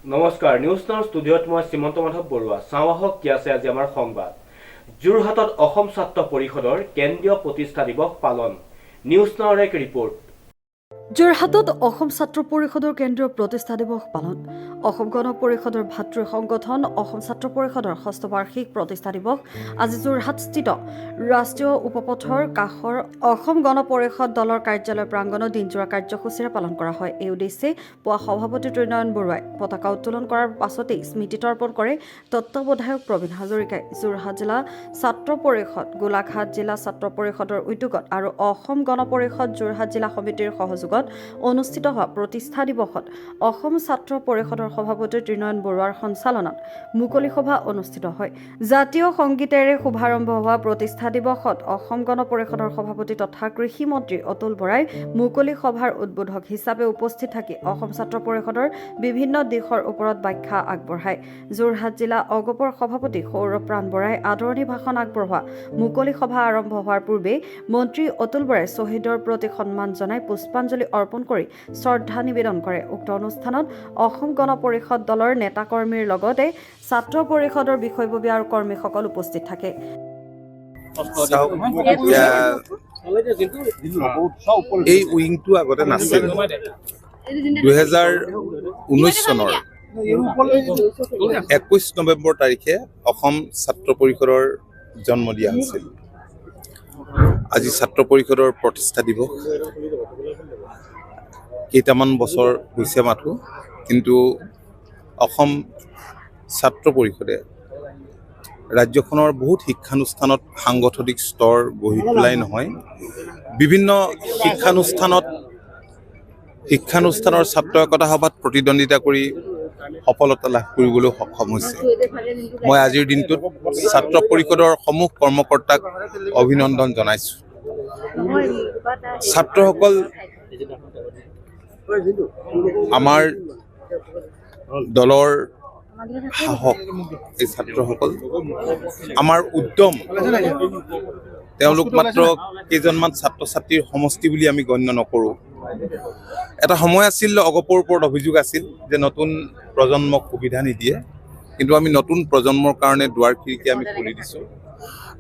নমস্কাৰ নিউজ নাওৰ ষ্টুডিঅ'ত মই শ্ৰীমন্ত মাধৱ বৰুৱা চাওঁহক কি আছে আজি আমাৰ সংবাদ যোৰহাটত অসম ছাত্ৰ পৰিষদৰ কেন্দ্ৰীয় প্ৰতিষ্ঠা দিৱস পালন নিউজ নাওৰ এক ৰিপৰ্ট যোৰহাটত অসম ছাত্ৰ পৰিষদৰ কেন্দ্ৰীয় প্ৰতিষ্ঠা দিৱস পালন অসম গণ পৰিষদৰ ভাতৃ সংগঠন অসম ছাত্ৰ পৰিষদৰ ষষ্ঠ বাৰ্ষিক প্ৰতিষ্ঠা দিৱস আজি যোৰহাটস্থিত ৰাষ্ট্ৰীয় উপপথৰ কাষৰ অসম গণ পৰিষদ দলৰ কাৰ্যালয় প্ৰাংগণত দিনজোৰা কাৰ্যসূচীৰে পালন কৰা হয়। এই উদ্দেশ্যে পুৱা সভাপতি ত্ৰিনয়ন বৰুৱাই পতাকা উত্তোলন কৰাৰ পাছতেই স্মৃতি তৰ্পণ কৰে তত্ত্বাৱধায়ক প্ৰবীণ হাজৰিকাই। যোৰহাট জিলা ছাত্ৰ পৰিষদ, গোলাঘাট জিলা ছাত্ৰ পৰিষদৰ উদ্যোগত আৰু অসম গণ পৰিষদ যোৰহাট জিলা সমিতিৰ সহযোগত অনুষ্ঠিত হোৱা প্ৰতিষ্ঠা দিৱসত অসম ছাত্ৰ পৰিষদৰ সভাপতি ত্ৰিনয়ন বৰুৱাৰ সঞ্চালনাত মুকলি সভা অনুষ্ঠিত হয়। জাতীয় সংগীতেৰে শুভাৰম্ভ হোৱা প্ৰতিষ্ঠা দিৱসত অসম গণ পৰিষদৰ সভাপতি তথা কৃষি মন্ত্ৰী অতুল বৰাই মুকলি সভাৰ উদ্বোধক হিচাপে উপস্থিত থাকি অসম ছাত্ৰ পৰিষদৰ বিভিন্ন দিশৰ ওপৰত ব্যাখ্যা আগবঢ়ায়। যোৰহাট জিলা অগপৰ সভাপতি সৌৰভ প্ৰাণ বৰাই আদৰণি ভাষণ আগবঢ়োৱা মুকলি সভা আৰম্ভ হোৱাৰ পূৰ্বে মন্ত্ৰী অতুল বৰাই শ্বহীদৰ প্ৰতি সন্মান জনাই পুষ্পাঞ্জলি অৰ্পণ কৰি শ্ৰদ্ধা নিবেদন কৰে। উক্ত অনুষ্ঠানত অসম গণ পৰিষদ দলৰ নেতা কৰ্মীৰ লগতে ছাত্ৰ পৰিষদৰ বিষয়ববী আৰু কৰ্মীসকল উপস্থিত থাকে। এই উইংটো আগতে নাছিল 2019 চনৰ 21 নৱেম্বৰ তাৰিখে অসম ছাত্ৰ পৰিষদৰ জন্ম দিয়া হৈছিল। আজি ছাত্ৰ পৰিষদৰ প্ৰতিষ্ঠা দিৱস কেইটামান বছৰ হৈছে মাথো, কিন্তু অসম ছাত্ৰ পৰিষদে ৰাজ্যখনৰ বহুত শিক্ষানুষ্ঠানত সাংগঠনিক স্তৰ গঢ়ি তোলাই নহয়, বিভিন্ন শিক্ষানুষ্ঠানৰ ছাত্ৰ একতা সভাত প্ৰতিদ্বন্দ্বিতা কৰি সফলতা লাভ কৰিবলৈ সক্ষম হৈছে। মই আজিৰ দিনটোত ছাত্ৰ পৰিষদৰ সমূহ কৰ্মকৰ্তাক অভিনন্দন জনাইছোঁ। ছাত্ৰসকল আমাৰ দলৰ সাহস, এই ছাত্ৰসকল আমাৰ উদ্যম। তেওঁলোক মাত্ৰ কেইজনমান ছাত্ৰ ছাত্ৰীৰ সমষ্টি বুলি আমি গণ্য নকৰোঁ। এটা সময় আছিল, অগপৰ ওপৰত অভিযোগ আছিল যে নতুন প্ৰজন্মক সুবিধা নিদিয়ে, কিন্তু আমি নতুন প্ৰজন্মৰ কাৰণে দুৱাৰ খিৰিকী আমি খুলি দিছোঁ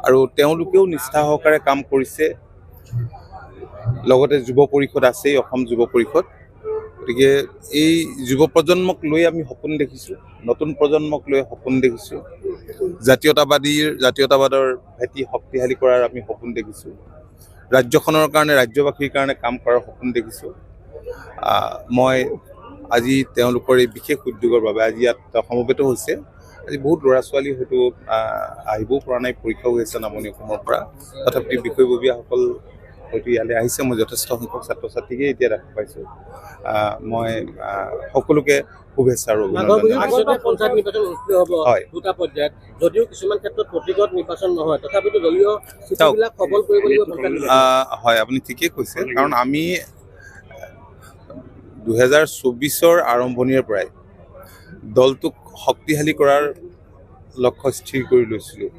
আৰু তেওঁলোকেও নিষ্ঠা সহকাৰে কাম কৰিছে। লগতে যুৱ পৰিষদ আছেই, অসম যুৱ পৰিষদ। গতিকে এই যুৱ প্ৰজন্মক লৈ আমি সপোন দেখিছোঁ, নতুন প্ৰজন্মক লৈ সপোন দেখিছোঁ। জাতীয়তাবাদৰ ভেটি শক্তিশালী কৰাৰ আমি সপোন দেখিছোঁ। ৰাজ্যখনৰ কাৰণে, ৰাজ্যবাসীৰ কাৰণে কাম কৰাৰ সপোন দেখিছোঁ। মই আজি তেওঁলোকৰ এই বিশেষ উদ্যোগৰ বাবে আজি ইয়াত সমবেত হৈছে। আজি বহুত ল'ৰা ছোৱালী হয়তো আহিবও পৰা নাই, পৰীক্ষা হৈ আছে নামনি অসমৰ পৰা, তথাপি বিষয়ববীয়াসকল হয়তো ইয়ালৈ আহিছে। মই যথেষ্ট সংখ্যক ছাত্ৰ ছাত্ৰীকে এতিয়া দেখা পাইছোঁ। মই সকলোকে শুভেচ্ছা আৰু যদিও কিছুমান ক্ষেত্ৰত প্ৰতিগত নিৰ্বাচন নহয়, তথাপিতো দলীয় সবল কৰিব লাগিব। হয়, আপুনি ঠিকেই কৈছে, কাৰণ আমি 2024 আৰম্ভণিৰ পৰাই দলটোক শক্তিশালী কৰাৰ লক্ষ্য স্থিৰ কৰি লৈছিলোঁ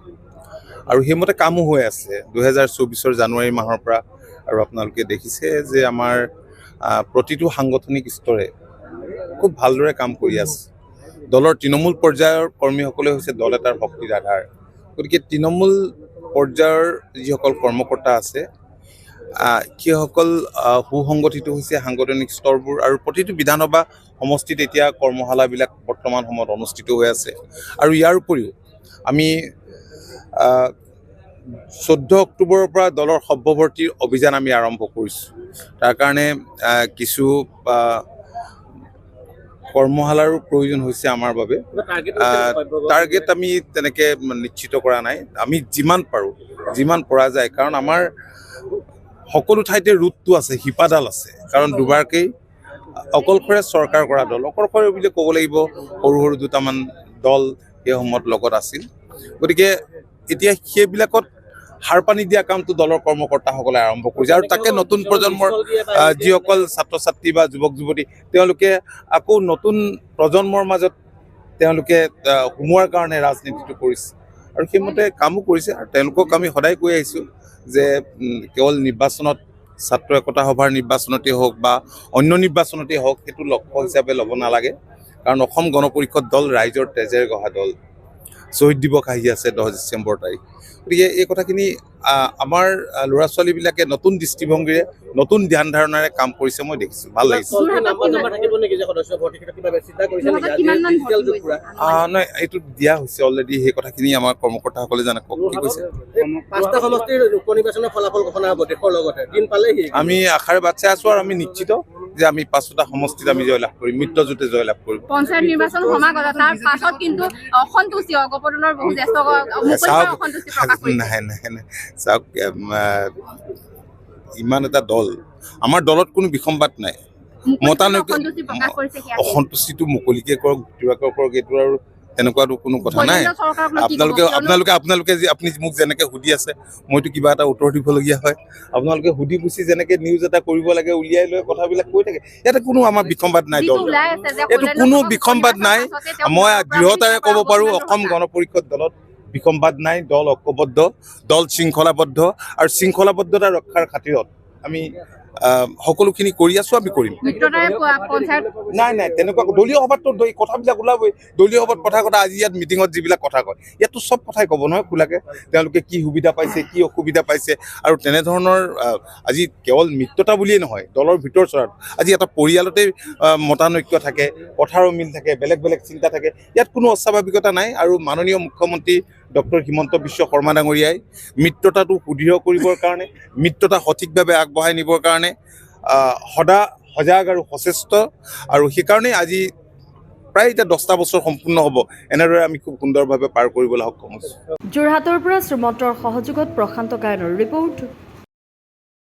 আৰু সেইমতে কামো হৈ আছে। 2024 জানুৱাৰী মাহৰ পৰা আৰু আপোনালোকে দেখিছে যে আমাৰ প্ৰতিটো সাংগঠনিক স্তৰে খুব ভালদৰে কাম কৰি আছে। দলৰ তৃণমূল পৰ্যায়ৰ কৰ্মীসকলে হৈছে দল এটাৰ শক্তিৰ আধাৰ। গতিকে তৃণমূল পৰ্যায়ৰ যিসকল কৰ্মকৰ্তা আছে সেইসকল সুসংগঠিত হৈছে সাংগঠনিক স্তৰবোৰ, আৰু প্ৰতিটো বিধানসভা সমষ্টিত এতিয়া কৰ্মশালাবিলাক বৰ্তমান সময়ত অনুষ্ঠিত হৈ আছে। আৰু ইয়াৰ উপৰিও আমি 14 অক্টোবৰৰ পৰা দলৰ সভ্যভৰ্তিৰ অভিযান আমি আৰম্ভ কৰিছোঁ। তাৰ কাৰণে কিছু কৰ্মশালাৰো প্ৰয়োজন হৈছে আমাৰ বাবে। টাৰ্গেট আমি তেনেকৈ নিশ্চিত কৰা নাই, আমি যিমান পৰা যায়, কাৰণ আমাৰ সকলো ঠাইতে ৰুটটো আছে, শিপাডাল আছে। কাৰণ দুবাৰকেই অকলশৰে চৰকাৰ কৰা দল, অকলশৰে বুলি ক'ব লাগিব, সৰু সৰু দুটামান দল সেই সময়ত লগত আছিল। গতিকে এতিয়া সেইবিলাকত সাৰ পানী দিয়া কামটো দলৰ কৰ্মকৰ্তাসকলে আৰম্ভ কৰিছে, আৰু তাকে নতুন প্ৰজন্মৰ যিসকল ছাত্ৰ ছাত্ৰী বা যুৱক যুৱতী, তেওঁলোকে আকৌ নতুন প্ৰজন্মৰ মাজত তেওঁলোকে সোমোৱাৰ কাৰণে ৰাজনীতিটো কৰিছে আৰু সেইমতে কামো কৰিছে। আৰু তেওঁলোকক আমি সদায় কৈ আহিছোঁ যে কেৱল নিৰ্বাচনত, ছাত্ৰ একতা সভাৰ নিৰ্বাচনতেই হওক বা অন্য নিৰ্বাচনতেই হওক, সেইটো লক্ষ্য হিচাপে ল'ব নালাগে। কাৰণ অসম গণ পৰিষদ দল ৰাইজৰ তেজেৰে গঢ়া দল। শ্বহীদ দিৱস আহি আছে 10 ডিচেম্বৰ তাৰিখ। গতিকে এই কথাখিনি আমাৰ ল'ৰা ছোৱালীবিলাকে নতুন দৃষ্টিভংগীৰে নতুন ধ্যান ধাৰণাৰে কাম কৰিছে, মই দেখিছোঁ, ভাল লাগিছে। নহয়, এইটো দিয়া হৈছে অলৰেডি, সেই কথাখিনি আমাৰ কৰ্মকৰ্তাসকলে জানে। কি কৈছে? 5টা সমষ্টিৰ উপ নিৰ্বাচনৰ ফলাফল ঘোষণা হ'ব দেশৰ লগতে, দিন পালেহি। আমি আশাৰে বাট চাই আছো আৰু আমি নিশ্চিত যে আমি 5টা সমষ্টিত আমি জয়লাভ কৰিম, মিত্ৰজোঁটে জয়লাভ কৰিম। পঞ্চায়ত নিৰ্বাচন সমাগত, তাৰ পাছত কিন্তু অসন্তুষ্টি অগপদনৰ বহু জ্যেষ্ঠ অসন্তুষ্টি প্ৰকাশ কৰিছে। নাই চাওক, ইমান এটা দল, আমাৰ দলত কোনো বিসম্বাদ নাই। মতানৈক্য, অসন্তুষ্টিটো মুকলিকে কৰক, কিবাকে কৰক, এইটো আৰু তেনেকুৱাতো কোনো কথা নাই। আপোনালোকে যে আপুনি মোক যেনেকে সুধি আছে, মইতো কিবা এটা উত্তৰ দিবলগীয়া হয়। আপোনালোকে সুধি পুছি যেনেকে নিউজ এটা কৰিব লাগে উলিয়াই লৈ কথাবিলাক কৈ থাকে, ইয়াতে কোনো আমাৰ বিসম্বাদ নাই। দল এইটো কোনো বিসম্বাদ নাই। মই দৃঢ়তাৰে ক'ব পাৰো, অসম গণ পৰিষদ দলত বিসম্বাদ নাই। দল ঐক্যবদ্ধ, দল শৃংখলাবদ্ধ, আৰু শৃংখলাবদ্ধতা ৰক্ষাৰ খাতিৰত আমি সকলোখিনি কৰি আছো, আমি কৰিম। নাই তেনেকুৱা দলীয় সভাততো কথাবিলাক ওলাবই। দলীয় সভাত কথা আজি ইয়াত মিটিঙত যিবিলাক কথা কয়, ইয়াততো চব কথাই ক'ব নহয় খোলাকে, তেওঁলোকে কি সুবিধা পাইছে, কি অসুবিধা পাইছে। আৰু তেনেধৰণৰ আজি কেৱল মিত্ৰতা বুলিয়েই নহয়, দলৰ ভিতৰ চৰাত আজি এটা পৰিয়ালতে মতানৈক্য থাকে, কথাৰো মিল থাকে, বেলেগ বেলেগ চিন্তা থাকে। ইয়াত কোনো অস্বাভাৱিকতা নাই। আৰু মাননীয় মুখ্যমন্ত্ৰী ডক্টৰ হিমন্ত বিশ্ব শৰ্মা ডাঙৰীয়াই মিত্ৰতাটো সুদৃঢ় কৰিবৰ কাৰণে, মিত্ৰতা সঠিকভাৱে আগবঢ়াই নিবৰ কাৰণে সদা সজাগ আৰু সচেষ্ট। আৰু সেইকাৰণেই আজি প্ৰায় এতিয়া 10টা বছৰ সম্পূৰ্ণ হ'ব, এনেদৰে আমি খুব সুন্দৰভাৱে পাৰ কৰিবলৈ সক্ষম হৈছোঁ। যোৰহাটৰ পৰা শ্ৰীমন্তৰ সহযোগত প্ৰশান্ত গায়নৰ ৰিপৰ্ট,